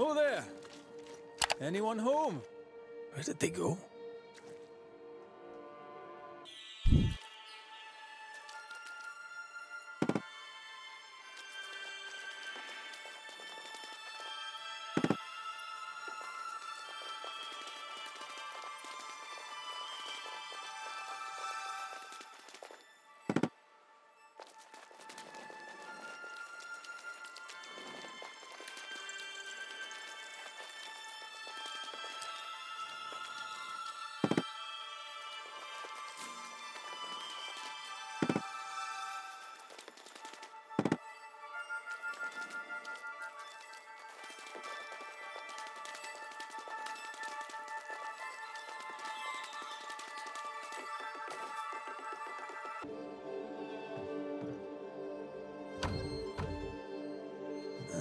Ho there! Anyone home? Where did they go?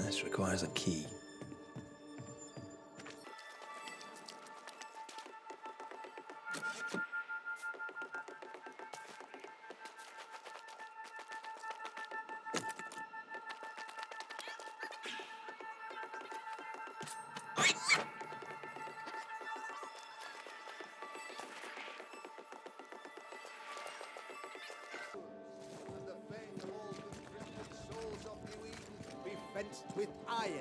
This requires a key. Fenced with iron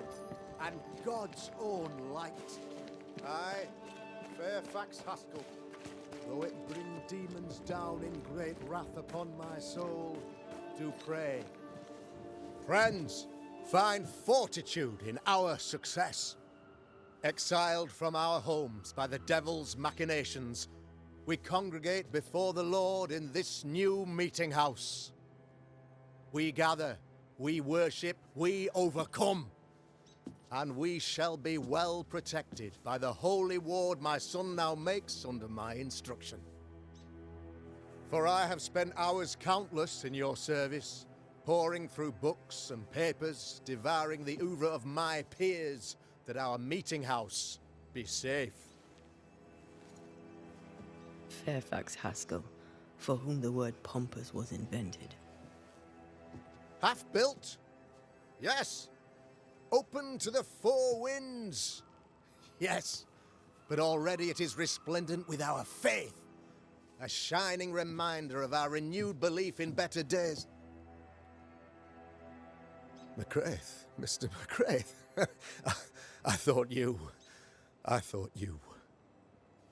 and God's own light. Aye, Fairfax Haskell, though it bring demons down in great wrath upon my soul, do pray. Friends, find fortitude in our success. Exiled from our homes by the devil's machinations, we congregate before the Lord in this new meeting house. We gather, we worship, we overcome. And we shall be well protected by the holy ward my son now makes under my instruction. For I have spent hours countless in your service, poring through books and papers, devouring the oeuvre of my peers, that our meeting house be safe. Fairfax Haskell, for whom the word pompous was invented. Half-built? Yes. Open to the four winds? Yes. But already it is resplendent with our faith. A shining reminder of our renewed belief in better days. McCraith, Mr. McCraith. I thought you.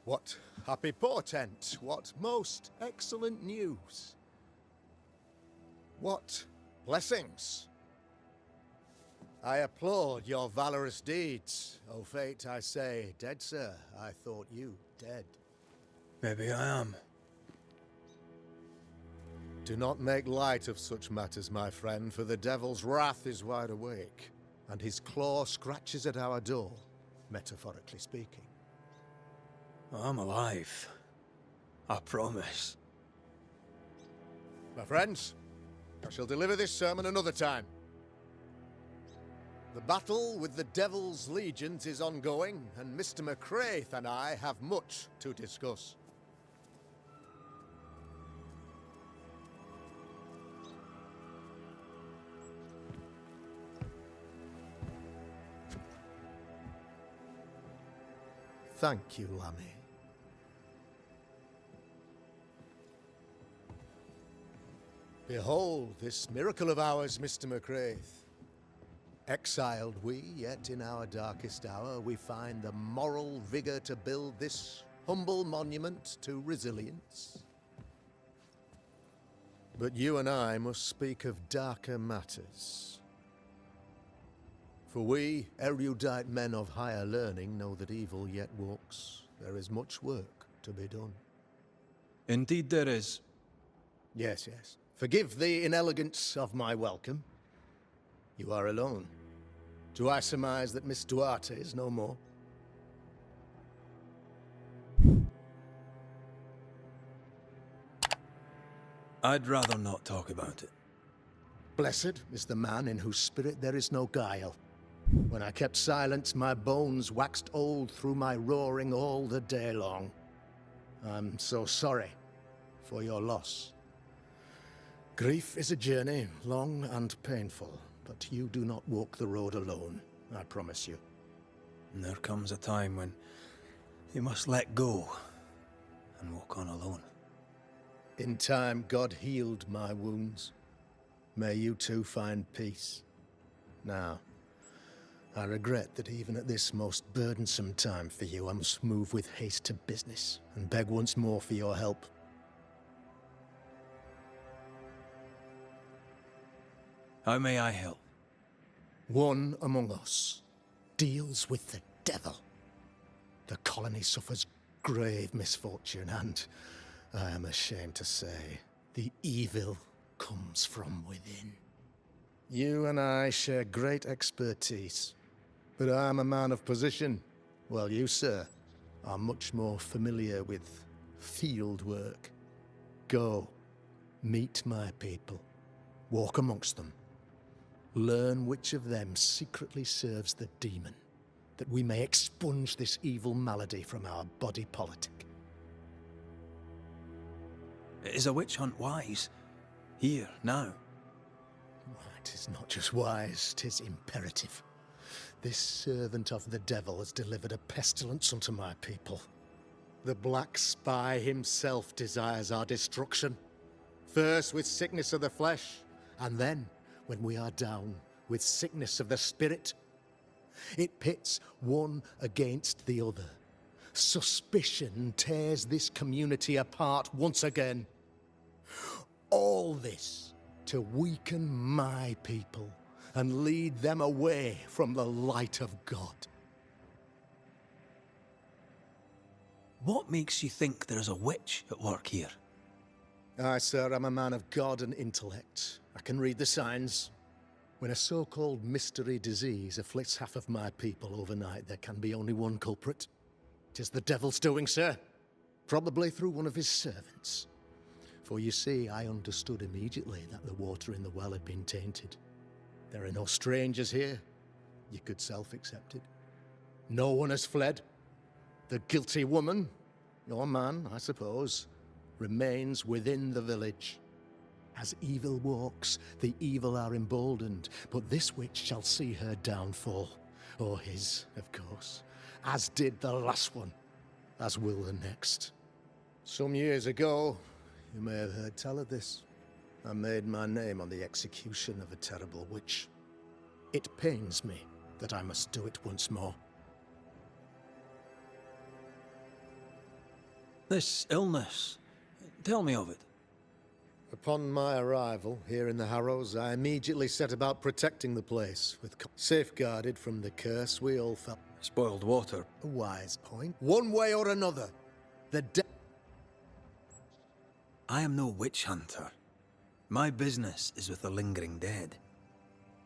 What happy portent, what most excellent news. What blessings. I applaud your valorous deeds. O fate, I say, dead sir, I thought you dead. Maybe I am. Do not make light of such matters, my friend, for the devil's wrath is wide awake, and his claw scratches at our door, metaphorically speaking. I'm alive. I promise. My friends, I shall deliver this sermon another time. The battle with the Devil's legions is ongoing, and Mr. McCraith and I have much to discuss. Thank you, Lammy. Behold this miracle of ours, Mr. McCraith. Exiled we, yet in our darkest hour we find the moral vigor to build this humble monument to resilience. But you and I must speak of darker matters. For we, erudite men of higher learning, know that evil yet walks. There is much work to be done. Indeed there is. Yes, yes. Forgive the inelegance of my welcome. You are alone. Do I surmise that Miss Duarte is no more? I'd rather not talk about it. Blessed is the man in whose spirit there is no guile. When I kept silence, my bones waxed old through my roaring all the day long. I'm so sorry for your loss. Grief is a journey, long and painful, but you do not walk the road alone, I promise you. And there comes a time when you must let go and walk on alone. In time, God healed my wounds. May you too find peace. Now, I regret that even at this most burdensome time for you, I must move with haste to business and beg once more for your help. How may I help? One among us deals with the devil. The colony suffers grave misfortune and, I am ashamed to say, the evil comes from within. You and I share great expertise, but I am a man of position, while you, sir, are much more familiar with field work. Go, meet my people, walk amongst them, learn which of them secretly serves the demon, that we may expunge this evil malady from our body politic. Is a witch hunt wise? Here, now? It is not just wise, 'tis imperative. This servant of the devil has delivered a pestilence unto my people. The Black Spy himself desires our destruction. First with sickness of the flesh, and then, when we are down, with sickness of the spirit. It pits one against the other. Suspicion tears this community apart once again. All this to weaken my people and lead them away from the light of God. What makes you think there's a witch at work here? Aye, sir, I'm a man of God and intellect. I can read the signs. When a so-called mystery disease afflicts half of my people overnight, there can be only one culprit. 'Tis the devil's doing, sir. Probably through one of his servants. For you see, I understood immediately that the water in the well had been tainted. There are no strangers here. You could self-accept it. No one has fled. The guilty woman, your man, I suppose, remains within the village. As evil walks, the evil are emboldened, but this witch shall see her downfall. Or his, of course. As did the last one. As will the next. Some years ago, you may have heard tell of this. I made my name on the execution of a terrible witch. It pains me that I must do it once more. This illness, tell me of it. Upon my arrival here in the Harrows, I immediately set about protecting the place, safeguarded from the curse we all felt. Spoiled water. A wise point. One way or another, I am no witch hunter. My business is with the lingering dead.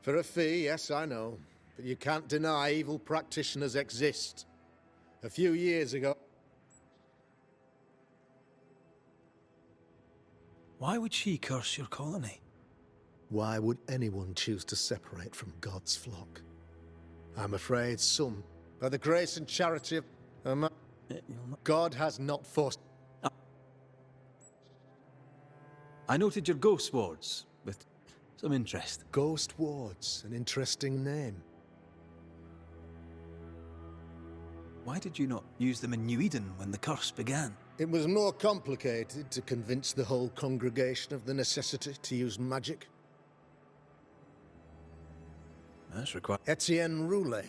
For a fee, yes, I know. But you can't deny evil practitioners exist. A few years ago... Why would she curse your colony? Why would anyone choose to separate from God's flock? I'm afraid some, by the grace and charity of... God has not forced... I noted your ghost wards with some interest. Ghost wards, an interesting name. Why did you not use them in New Eden when the curse began? It was more complicated to convince the whole congregation of the necessity to use magic. That's required. Etienne Roulet.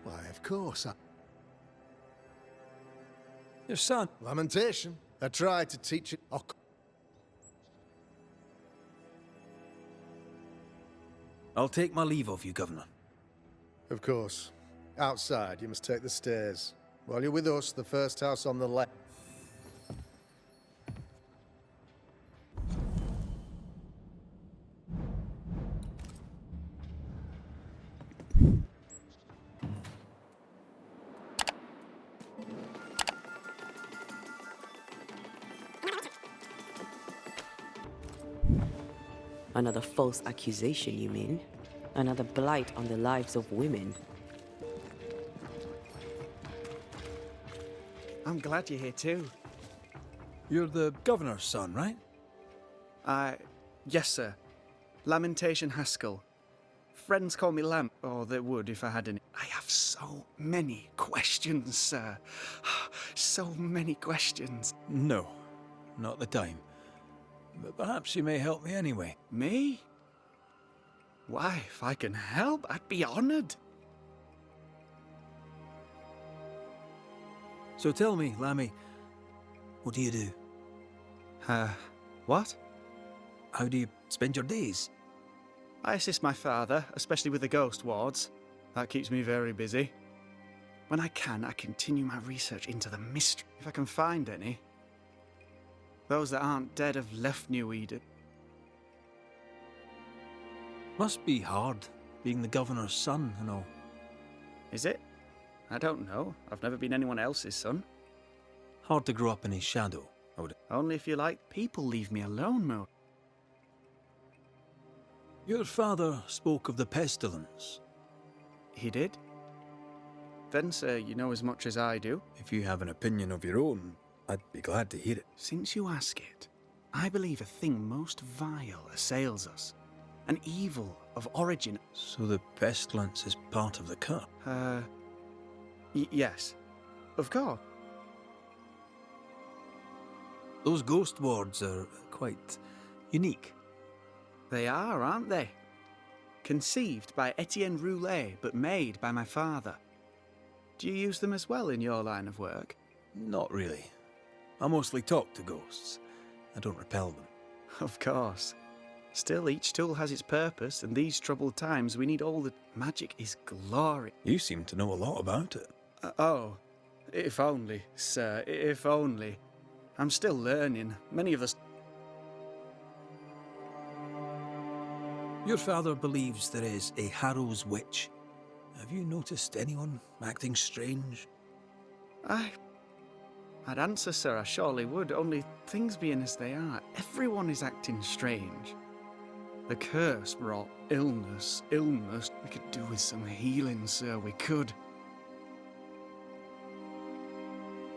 Why, of course. Your son. Lamentation. I tried to teach it. I'll take my leave of you, Governor. Of course. Outside, you must take the stairs. While you're with us, the first house on the left. Another false accusation, you mean? Another blight on the lives of women? I'm glad you're here too. You're the governor's son, right? Yes, sir. Lamentation Haskell. Friends call me Lamp, or they would if I had any. I have so many questions, sir. So many questions. No, not the time. But perhaps you may help me anyway. Me? Why, if I can help, I'd be honoured. So tell me, Lammy, what do you do? What? How do you spend your days? I assist my father, especially with the ghost wards. That keeps me very busy. When I can, I continue my research into the mystery, if I can find any. Those that aren't dead have left New Eden. Must be hard, being the governor's son and all. Is it? I don't know. I've never been anyone else's son. Hard to grow up in his shadow, I would. Only if you like people leave me alone, Mo. Your father spoke of the pestilence. He did? Then, sir, you know as much as I do. If you have an opinion of your own, I'd be glad to hear it. Since you ask it, I believe a thing most vile assails us. An evil of origin. So the pestilence is part of the curse? Yes. Of course. Those ghost wards are quite unique. They are, aren't they? Conceived by Etienne Roulet, but made by my father. Do you use them as well in your line of work? Not really. I mostly talk to ghosts. I don't repel them. Of course. Still, each tool has its purpose, and these troubled times we need all the magic is glory. You seem to know a lot about it. Oh, if only, sir, if only. I'm still learning. Many of us... Your father believes there is a Harrow's witch. Have you noticed anyone acting strange? I'd answer, sir, I surely would, only things being as they are, everyone is acting strange. The curse brought illness. We could do with some healing, sir, we could.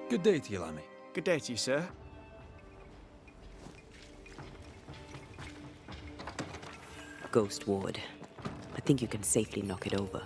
Good day to you, Lammy. Good day to you, sir. Ghost ward. I think you can safely knock it over.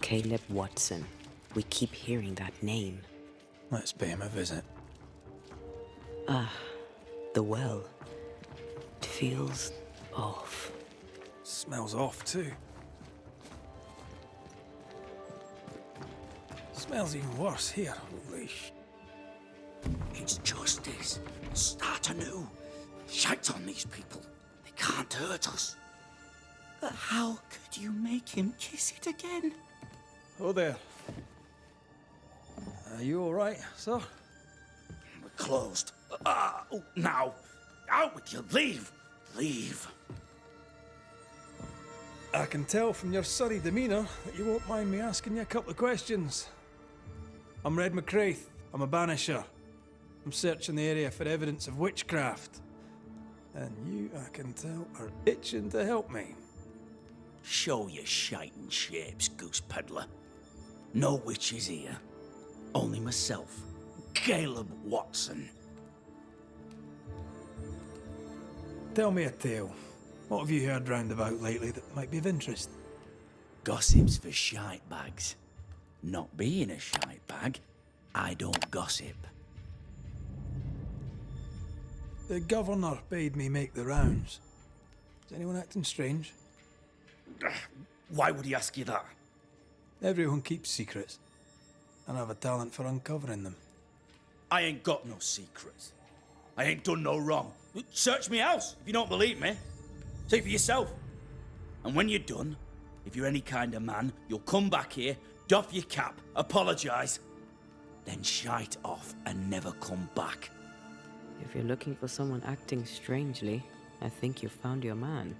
Caleb Watson. We keep hearing that name. Let's pay him a visit. The well. It feels off. Smells off, too. Smells even worse here. Holy sh... It's justice. Start anew. Shite on these people. They can't hurt us. But how could you make him kiss it again? Oh, there. Are you all right, sir? We're closed. Now. Out with you. Leave. Leave. I can tell from your surly demeanour that you won't mind me asking you a couple of questions. I'm Red McCraith. I'm a banisher. I'm searching the area for evidence of witchcraft. And you, I can tell, are itching to help me. Show your shiting shapes, goose peddler. No witches here. Only myself, Caleb Watson. Tell me a tale. What have you heard round about lately that might be of interest? Gossip's for shite bags. Not being a shite bag, I don't gossip. The governor bade me make the rounds. Is anyone acting strange? Why would he ask you that? Everyone keeps secrets, and I have a talent for uncovering them. I ain't got no secrets. I ain't done no wrong. Search me house if you don't believe me. See for yourself. And when you're done, if you're any kind of man, you'll come back here, doff your cap, apologise, then shite off and never come back. If you're looking for someone acting strangely, I think you've found your man.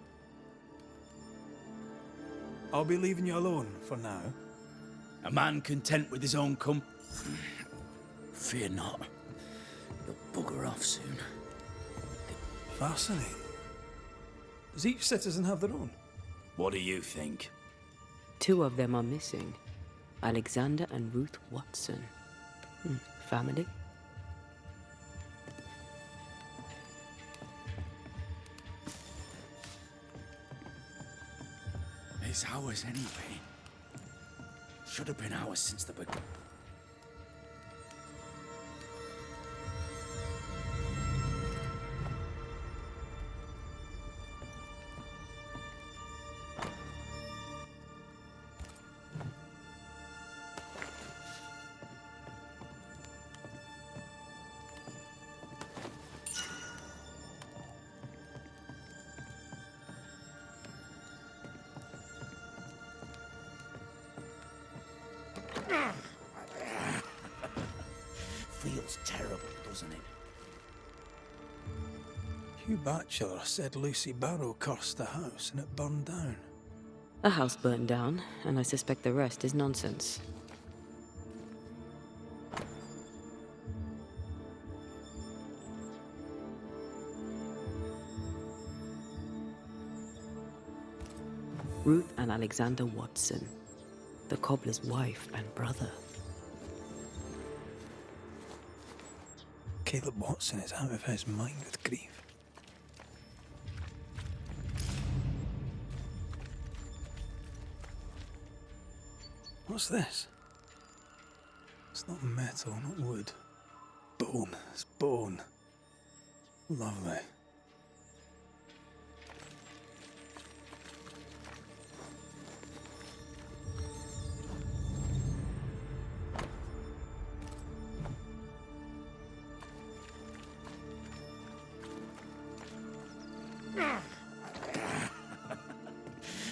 I'll be leaving you alone for now. A man content with his own Fear not. You'll bugger off soon. Fascinating. Does each citizen have their own? What do you think? 2 of them are missing. Alexander and Ruth Watson. Family? It's ours anyway. Should have been ours since the beginning. Feels terrible, doesn't it? Hugh Batchelor said Lucy Barrow cursed the house and it burned down. A house burned down, and I suspect the rest is nonsense. Ruth and Alexander Watson, the cobbler's wife and brother. Caleb Watson is out of his mind with grief. What's this? It's not metal, not wood. Bone. It's bone. Lovely.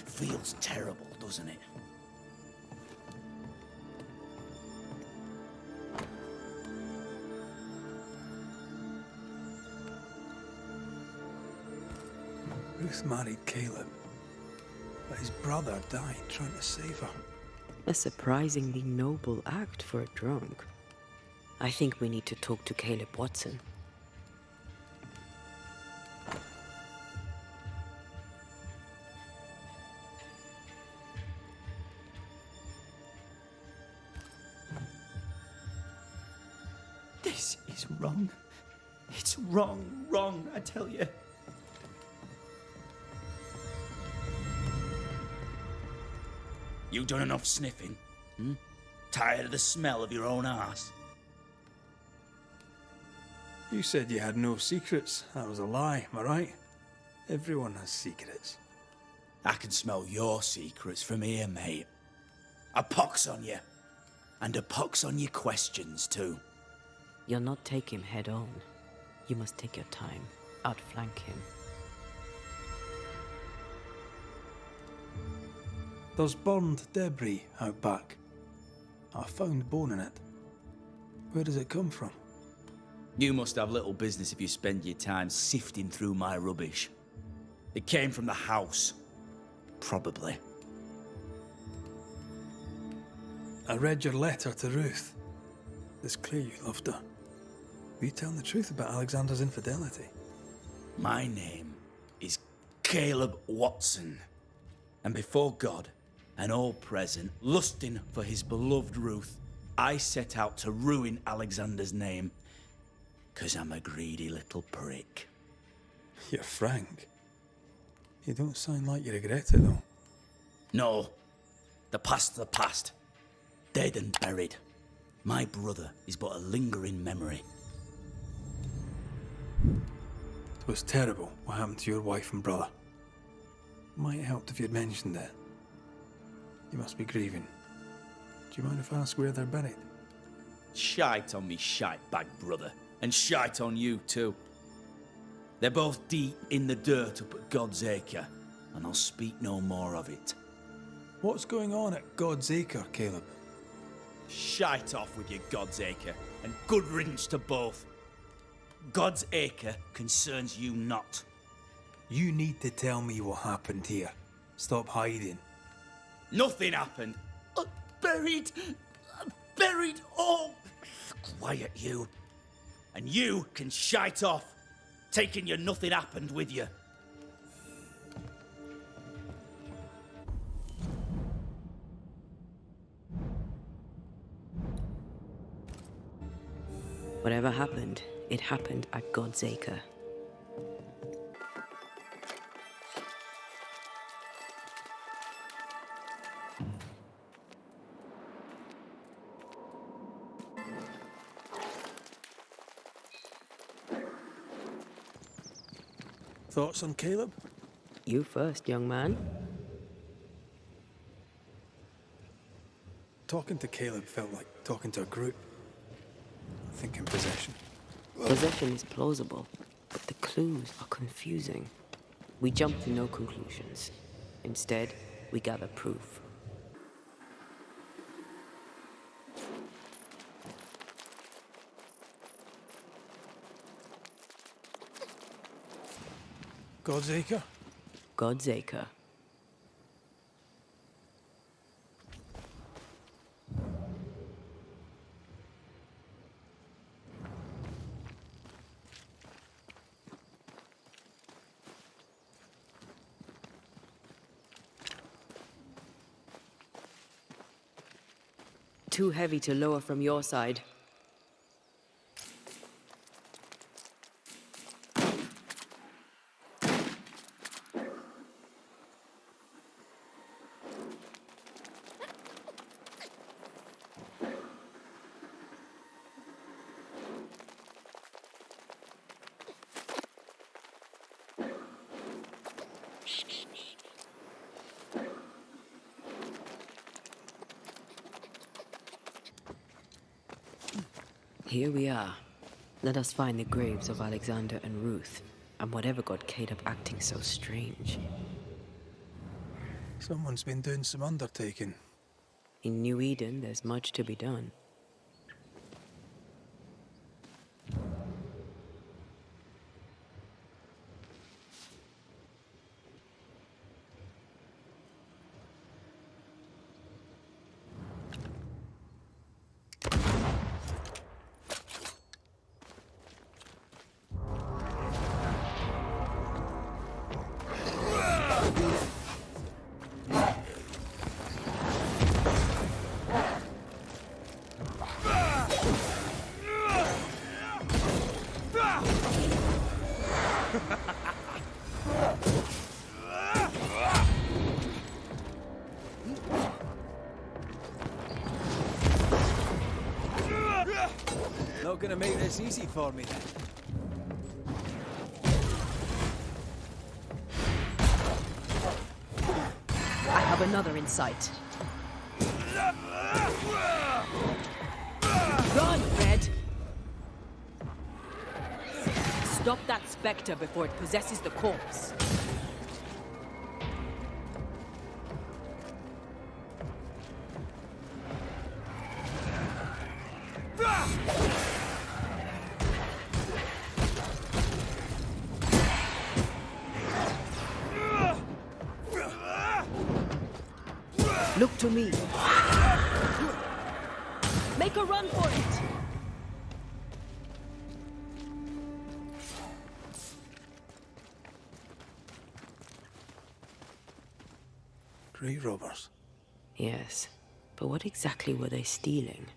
Feels terrible, doesn't it? Ruth married Caleb, but his brother died trying to save her. A surprisingly noble act for a drunk. I think we need to talk to Caleb Watson. This is wrong. It's wrong, I tell you. You done enough sniffing? Tired of the smell of your own arse? You said you had no secrets. That was a lie, am I right? Everyone has secrets. I can smell your secrets from here, mate. A pox on you. And a pox on your questions, too. You'll not take him head on. You must take your time, outflank him. There's burned debris out back. I found bone in it. Where does it come from? You must have little business if you spend your time sifting through my rubbish. It came from the house. Probably. I read your letter to Ruth. It's clear you loved her. Were you telling the truth about Alexander's infidelity? My name is Caleb Watson. And before God and all present, lusting for his beloved Ruth, I set out to ruin Alexander's name. 'Cause I'm a greedy little prick. You're frank. You don't sound like you regret it, though. No. The past's the past. Dead and buried. My brother is but a lingering memory. It was terrible what happened to your wife and brother. Might have helped if you'd mentioned it. You must be grieving. Do you mind if I ask where they're buried? Shite on me shite bag brother. And shite on you too. They're both deep in the dirt up at God's Acre, and I'll speak no more of it. What's going on at God's Acre, Caleb? Shite off with your God's Acre, and good riddance to both. God's Acre concerns you not. You need to tell me what happened here. Stop hiding. Nothing happened. Buried. Oh, quiet you. And you can shite off, taking your nothing happened with you. Whatever happened, it happened at God's Acre. Thoughts on Caleb? You first, young man. Talking to Caleb felt like talking to a group. Thinking possession. Possession is plausible, but the clues are confusing. We jump to no conclusions. Instead, we gather proof. God's Acre? God's Acre. Too heavy to lower from your side. Here we are. Let us find the graves of Alexander and Ruth, and whatever got Caleb acting so strange. Someone's been doing some undertaking. In New Eden, there's much to be done. Not gonna make this easy for me then. I have another in sight. Run, Red! Stop that specter before it possesses the corpse. Look to me. Make a run for it! Grave robbers. Yes, but what exactly were they stealing?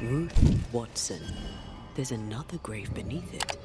Ruth Watson. There's another grave beneath it.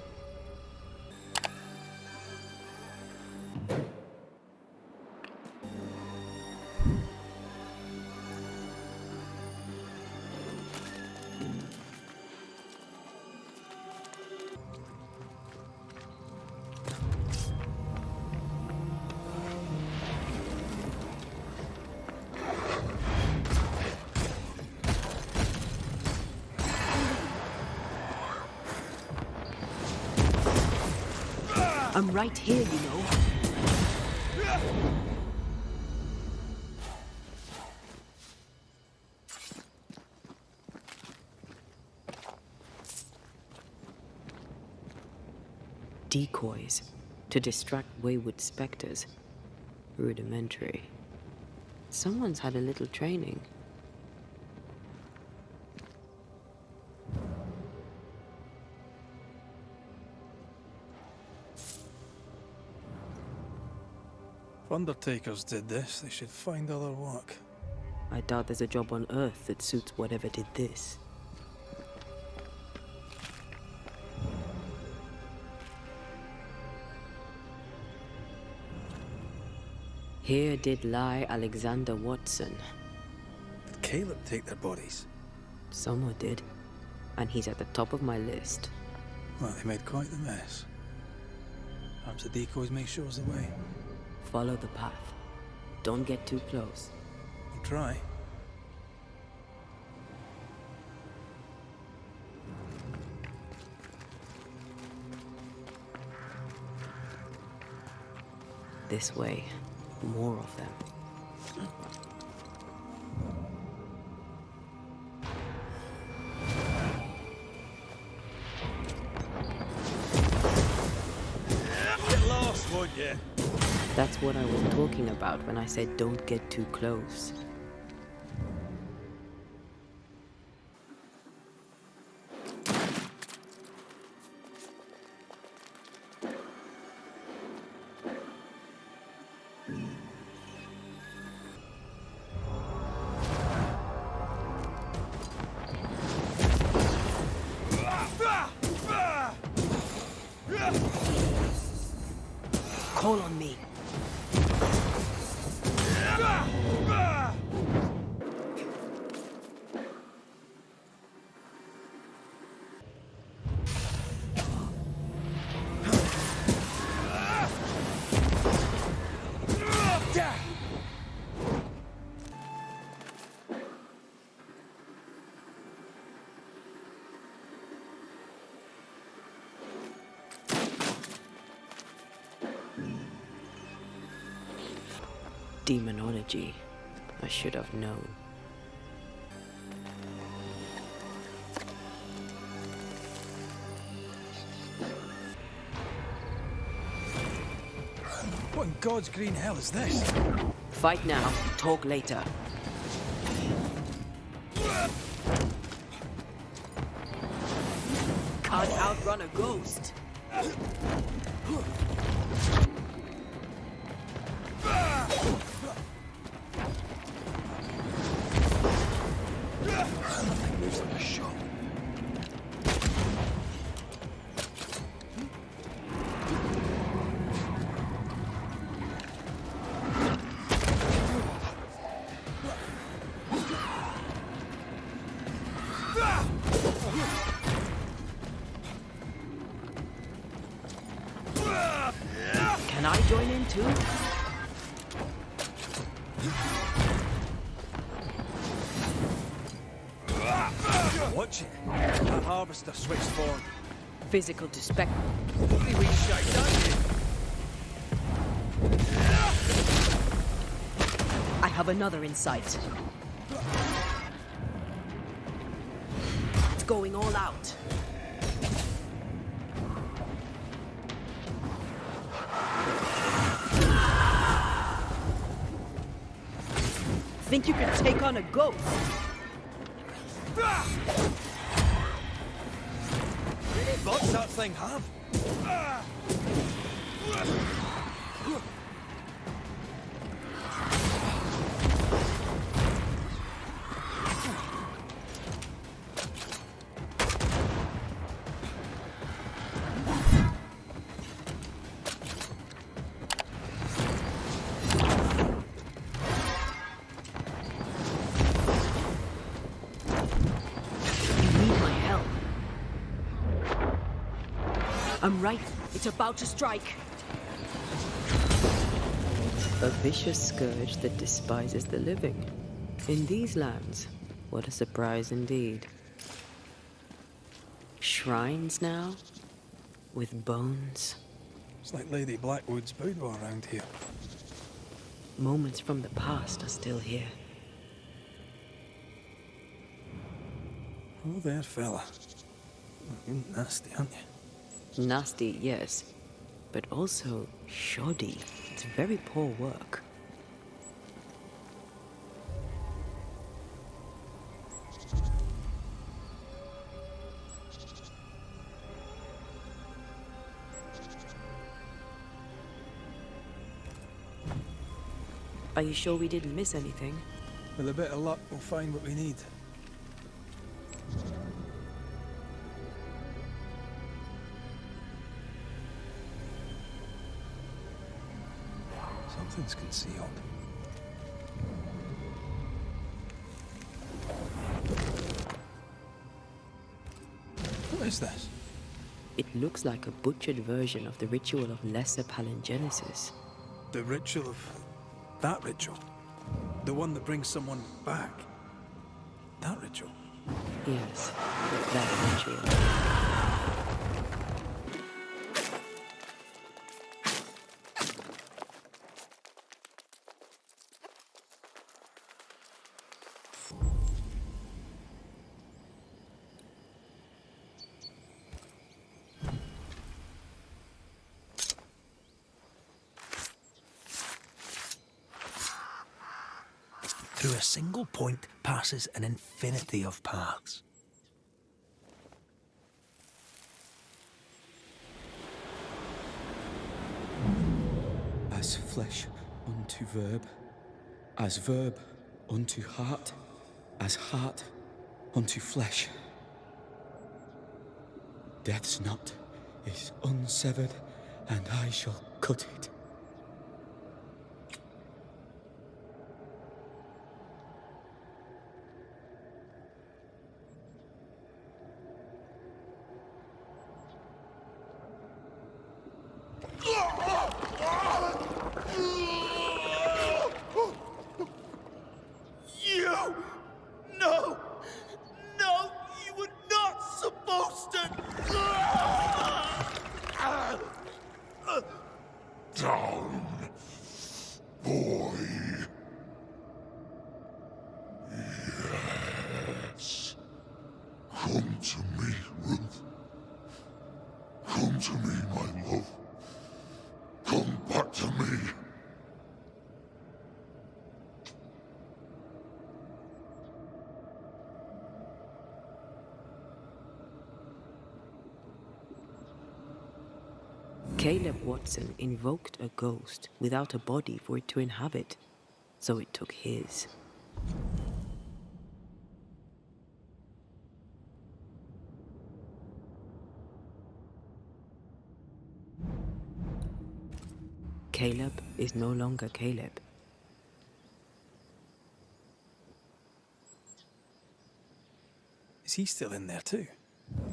I'm right here, you know. Decoys to distract wayward specters. Rudimentary. Someone's had a little training. If undertakers did this, they should find other work. I doubt there's a job on Earth that suits whatever did this. Here did lie Alexander Watson. Did Caleb take their bodies? Someone did. And he's at the top of my list. Well, they made quite the mess. Perhaps the decoys may show us the way. Follow the path. Don't get too close. I'll try. This way. More of them. Get lost, would you? That's what I was talking about when I said don't get too close. Call on me. Demonology. I should have known. What in God's green hell is this? Fight now, talk later. Can't outrun a ghost. Moves like a shot. Can I join in too? Watch it. That harvester switched forward. Physical to spec. Lovely wee shite, aren't you? I have another in sight. It's going all out. Think you can take on a ghost? What's that thing have? I'm right. It's about to strike. A vicious scourge that despises the living. In these lands, what a surprise indeed. Shrines now, with bones. It's like Lady Blackwood's boudoir around here. Moments from the past are still here. Oh there, fella. You're nasty, aren't you? Nasty, yes, but also shoddy. It's very poor work. Are you sure we didn't miss anything? With a bit of luck, we'll find what we need. Something's concealed. What is this? It looks like a butchered version of the ritual of Lesser Palingenesis. The ritual of... that ritual? The one that brings someone back? That ritual? Yes, that ritual. Through a single point passes an infinity of paths. As flesh unto verb, as verb unto heart, as heart unto flesh. Death's knot is unsevered, and I shall cut it. You! No! No! You were not supposed to! Down, boy. Yes. Come to me, Ruth. Come to me, my love. Come back to me. Caleb Watson invoked a ghost without a body for it to inhabit, so it took his. Caleb is no longer Caleb. Is he still in there too?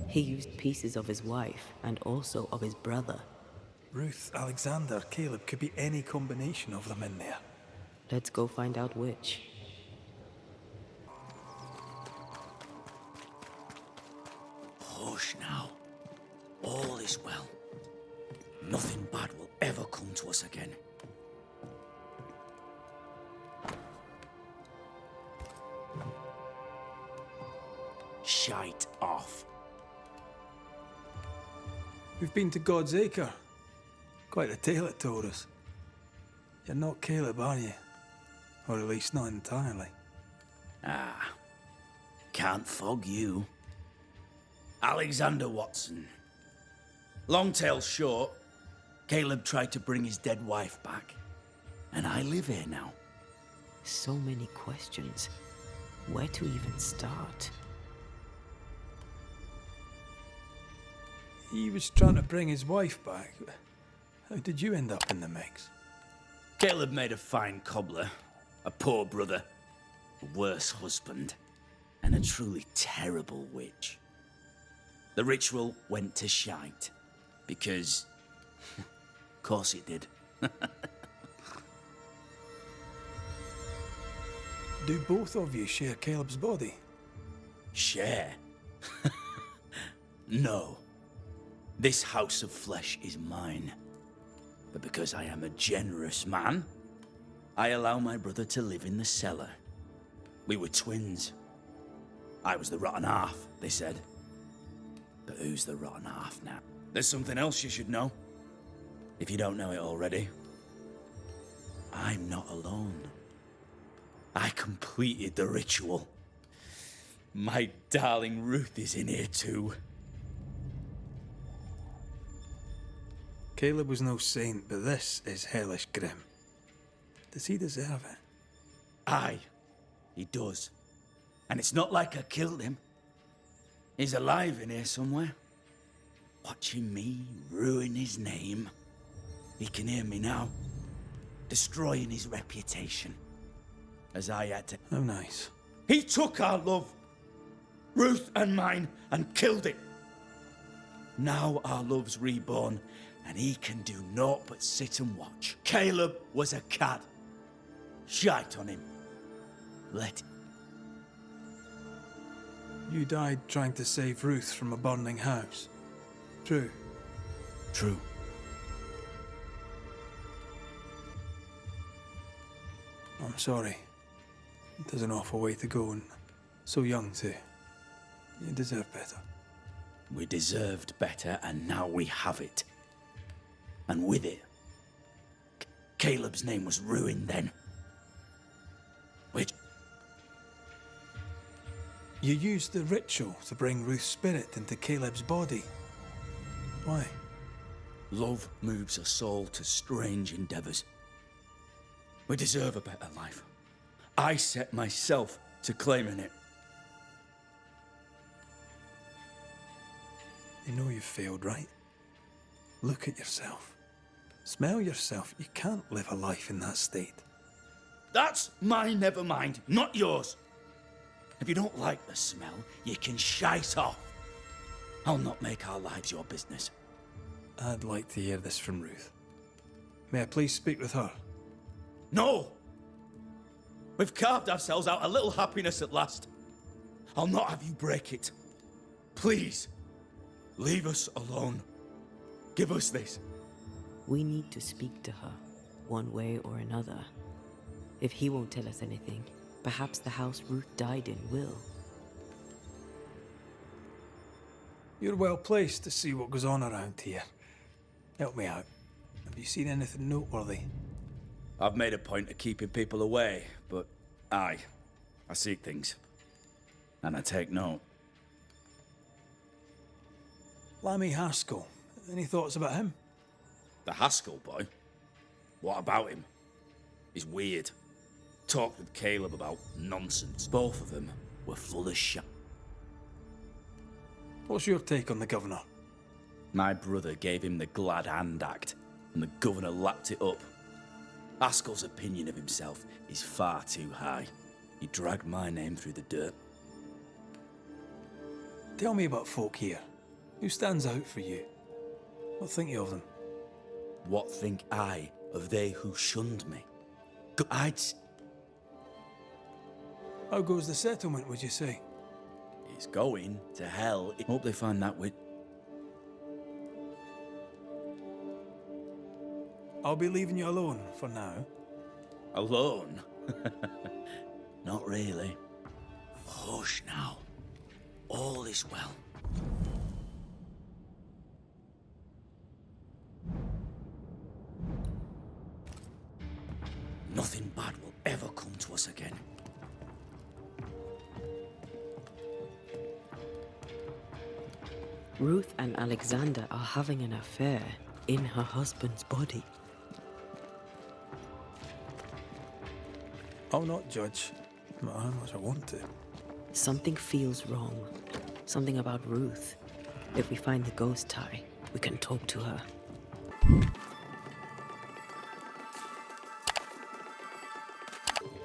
He used pieces of his wife and also of his brother. Ruth, Alexander, Caleb, could be any combination of them in there. Let's go find out which. Hush now. All is well. Nothing bad will ever come to us again. Shite off. We've been to God's Acre. Quite a tale it told us. You're not Caleb, are you? Or at least not entirely. Ah, can't fog you. Alexander Watson. Long tale short, Caleb tried to bring his dead wife back. And I live here now. So many questions. Where to even start? He was trying to bring his wife back. How did you end up in the mix? Caleb made a fine cobbler, a poor brother, a worse husband, and a truly terrible witch. The ritual went to shite, because... of course it did. Do both of you share Caleb's body? Share? No. This house of flesh is mine. but because I am a generous man, I allow my brother to live in the cellar. We were twins. I was the rotten half, they said. But who's the rotten half now? There's something else you should know, if you don't know it already. I'm not alone. I completed the ritual. My darling Ruth is in here too. Caleb was no saint, but this is hellish grim. Does he deserve it? Aye, he does. And it's not like I killed him. He's alive in here somewhere, watching me ruin his name. He can hear me now, destroying his reputation, as I had to. How nice. He took our love, Ruth and mine, and killed it. Now our love's reborn, and he can do naught but sit and watch. Caleb was a cad. Shite on him. Let him. You died trying to save Ruth from a burning house. True. True. I'm sorry. There's an awful way to go, and so young too. You deserve better. We deserved better, and now we have it. And with it, Caleb's name was ruined then. Which... You used the ritual to bring Ruth's spirit into Caleb's body. Why? Love moves a soul to strange endeavors. We deserve a better life. I set myself to claiming it. You know you've failed, right? Look at yourself. Smell yourself. You can't live a life in that state. That's my never mind, not yours. If you don't like the smell, you can shite off. I'll not make our lives your business. I'd like to hear this from Ruth. May I please speak with her? No! We've carved ourselves out a little happiness at last. I'll not have you break it. Please, leave us alone. Give us this. We need to speak to her, one way or another. If he won't tell us anything, perhaps the house Ruth died in will. You're well placed to see what goes on around here. Help me out. Have you seen anything noteworthy? I've made a point of keeping people away, but I seek things. And I take note. Lammy Haskell. Any thoughts about him? The Haskell boy? What about him? He's weird. Talked with Caleb about nonsense. Both of them were full of shit. What's your take on the governor? My brother gave him the glad hand act, and the governor lapped it up. Haskell's opinion of himself is far too high. He dragged my name through the dirt. Tell me about folk here. Who stands out for you? What think you of them? What think I of they who shunned me? How goes the settlement, would you say? It's going to hell. Hope they find that wit. I'll be leaving you alone for now. Alone? Not really. Hush now. All is well. Nothing bad will ever come to us again. Ruth and Alexander are having an affair in her husband's body. I'll not judge, no matter how much I want to. Something feels wrong. Something about Ruth. If we find the ghost tie, we can talk to her.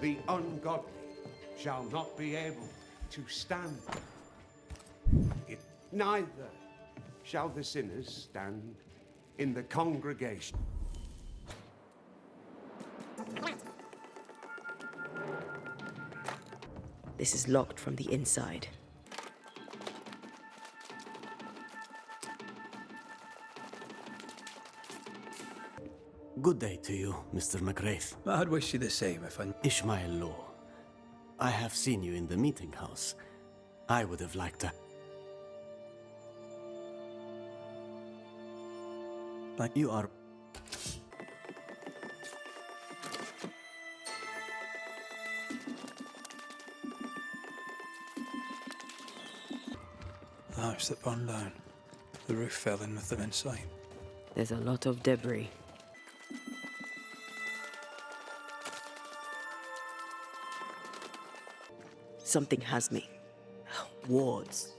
The ungodly shall not be able to stand. Neither shall the sinners stand in the congregation. This is locked from the inside. Good day to you, Mr. McGrath. I'd wish you the same if I... Ishmael Law. I have seen you in the meeting house. I would have liked to... Like You are... The house that burned down. The roof fell in with them inside. There's a lot of debris. Something has me. Wards.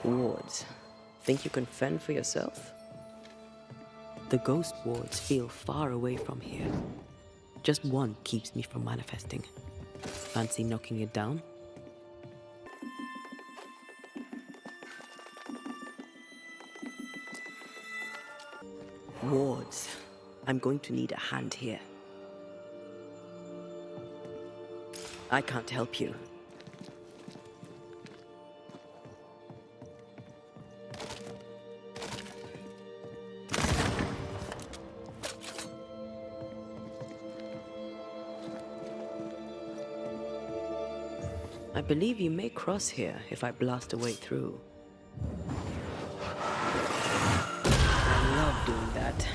Wards. Think you can fend for yourself? The ghost wards feel far away from here. Just one keeps me from manifesting. Fancy knocking it down? Wards. I'm going to need a hand here. I can't help you. I believe you may cross here if I blast a way through. I love doing that.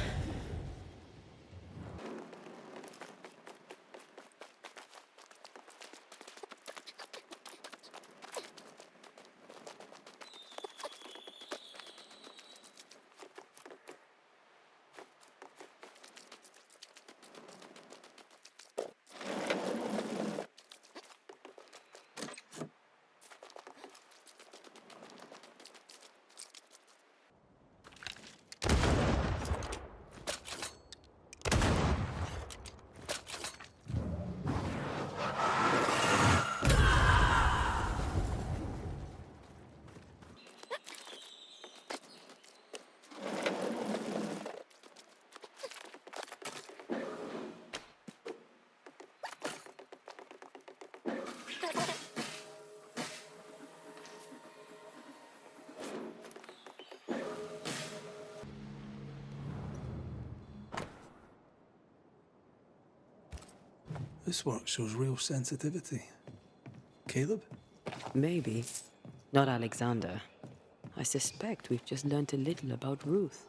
This work shows real sensitivity. Caleb? Maybe. Not Alexander. I suspect we've just learned a little about Ruth.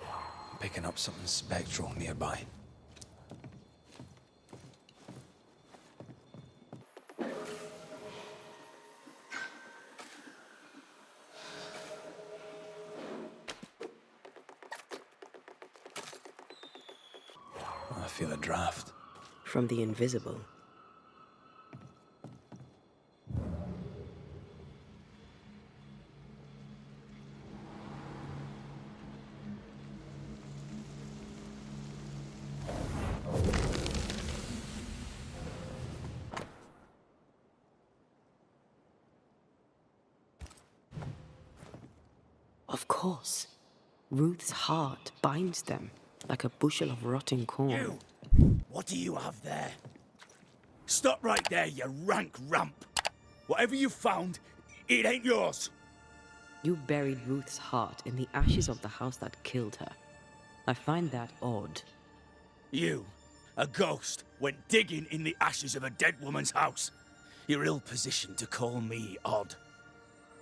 I'm picking up something spectral nearby. I feel a draft. From the invisible. Of course. Ruth's heart binds them like a bushel of rotting corn. You! What do you have there? Stop right there, you rank rump! Whatever you found, it ain't yours! You buried Ruth's heart in the ashes of the house that killed her. I find that odd. You, a ghost, went digging in the ashes of a dead woman's house. You're ill-positioned to call me odd.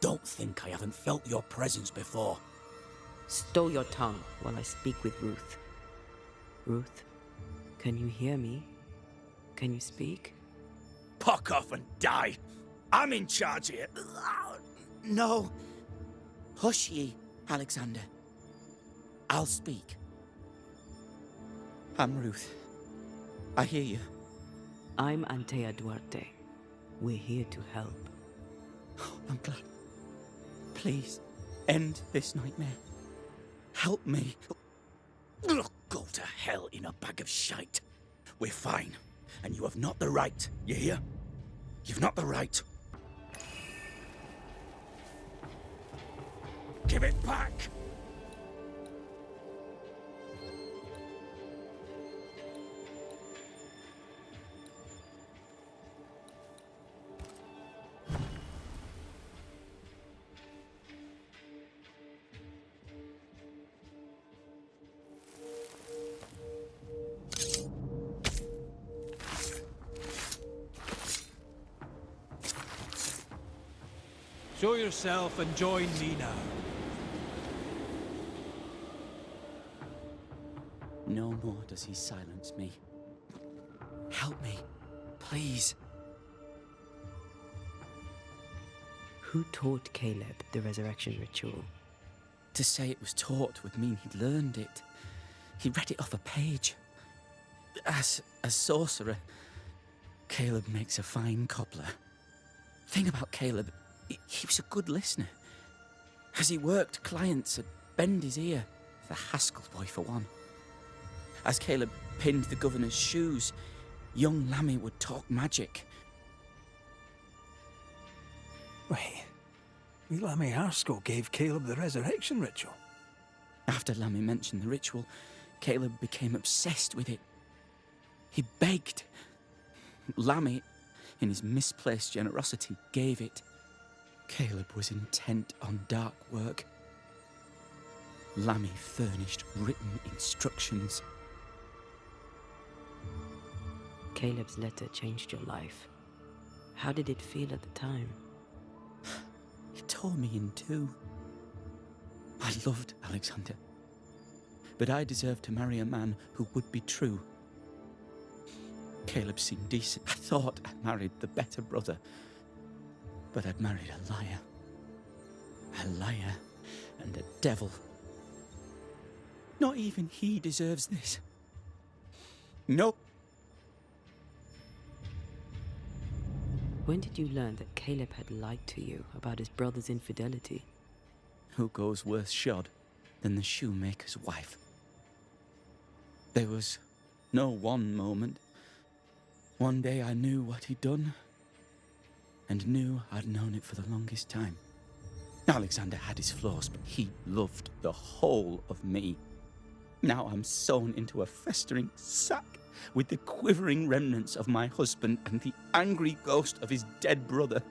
Don't think I haven't felt your presence before. Stow your tongue while I speak with Ruth. Ruth, can you hear me? Can you speak? Pock off and die. I'm in charge here. No. Hush ye, Alexander. I'll speak. I'm Ruth. I hear you. I'm Antea Duarte. We're here to help. Oh, I'm glad. Please, end this nightmare. Help me. Go to hell in a bag of shite. We're fine, and you have not the right, you hear? You've not the right. Give it back! Show yourself and join me now. No more does he silence me. Help me, please. Who taught Caleb the resurrection ritual? To say it was taught would mean he'd learned it. He read it off a page. As a sorcerer, Caleb makes a fine cobbler. Thing about Caleb, he was a good listener. As he worked, clients would bend his ear. The Haskell boy, for one. As Caleb pinned the governor's shoes, young Lammy would talk magic. Wait, Lammy Haskell gave Caleb the resurrection ritual? After Lammy mentioned the ritual, Caleb became obsessed with it. He begged. Lammy, in his misplaced generosity, gave it. Caleb was intent on dark work. Lammy furnished written instructions. Caleb's letter changed your life. How did it feel at the time? It tore me in two. I loved Alexander, but I deserved to marry a man who would be true. Caleb seemed decent. I thought I'd married the better brother, but I'd married a liar. A liar and a devil. Not even he deserves this. Nope. When did you learn that Caleb had lied to you about his brother's infidelity? Who goes worse shod than the shoemaker's wife? There was no one moment. One day I knew what he'd done, and knew I'd known it for the longest time. Alexander had his flaws, but he loved the whole of me. Now I'm sewn into a festering sack with the quivering remnants of my husband and the angry ghost of his dead brother.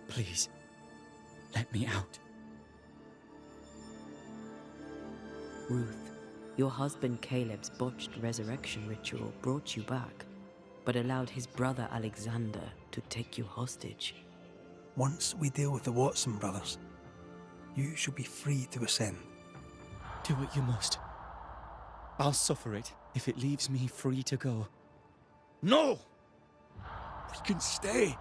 Please, let me out. Ruth, your husband Caleb's botched resurrection ritual brought you back, but allowed his brother Alexander to take you hostage. Once we deal with the Watson brothers, you shall be free to ascend. Do what you must. I'll suffer it if it leaves me free to go. No! We can stay.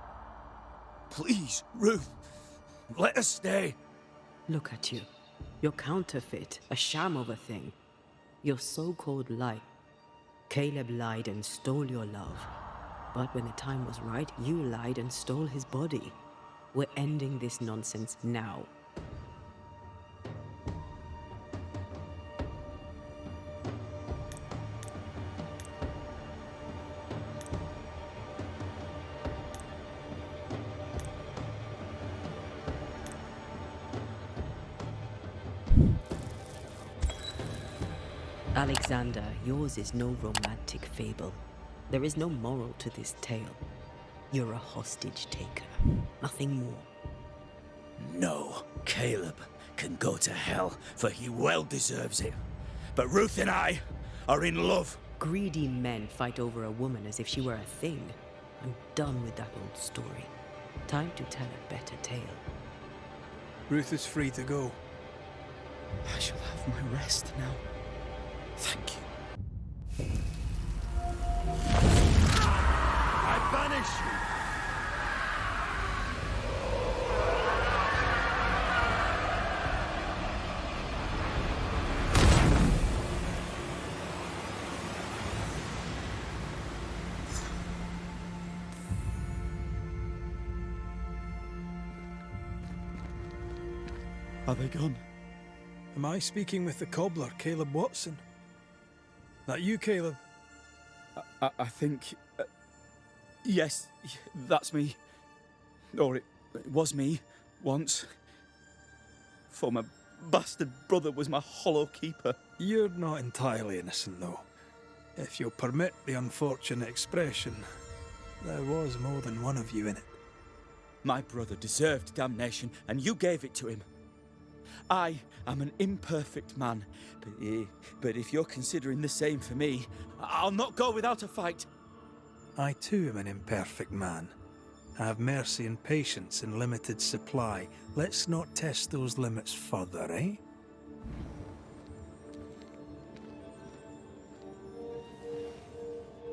Please, Ruth, let us stay. Look at you. You're counterfeit, a sham of a thing. Your so-called light. Caleb lied and stole your love. But when the time was right, you lied and stole his body. We're ending this nonsense now. Alexander, yours is no romantic fable. There is no moral to this tale. You're a hostage taker, nothing more. No, Caleb can go to hell, for he well deserves it. But Ruth and I are in love. Greedy men fight over a woman as if she were a thing. I'm done with that old story. Time to tell a better tale. Ruth is free to go. I shall have my rest now. Thank you. Are they gone? Am I speaking with the cobbler, Caleb Watson? That you, Caleb? I think... yes, that's me. Or it was me, once. For my bastard brother was my hollow keeper. You're not entirely innocent, though. If you'll permit the unfortunate expression, there was more than one of you in it. My brother deserved damnation, and you gave it to him. I am an imperfect man, but if you're considering the same for me, I'll not go without a fight. I too am an imperfect man. I have mercy and patience in limited supply. Let's not test those limits further, eh?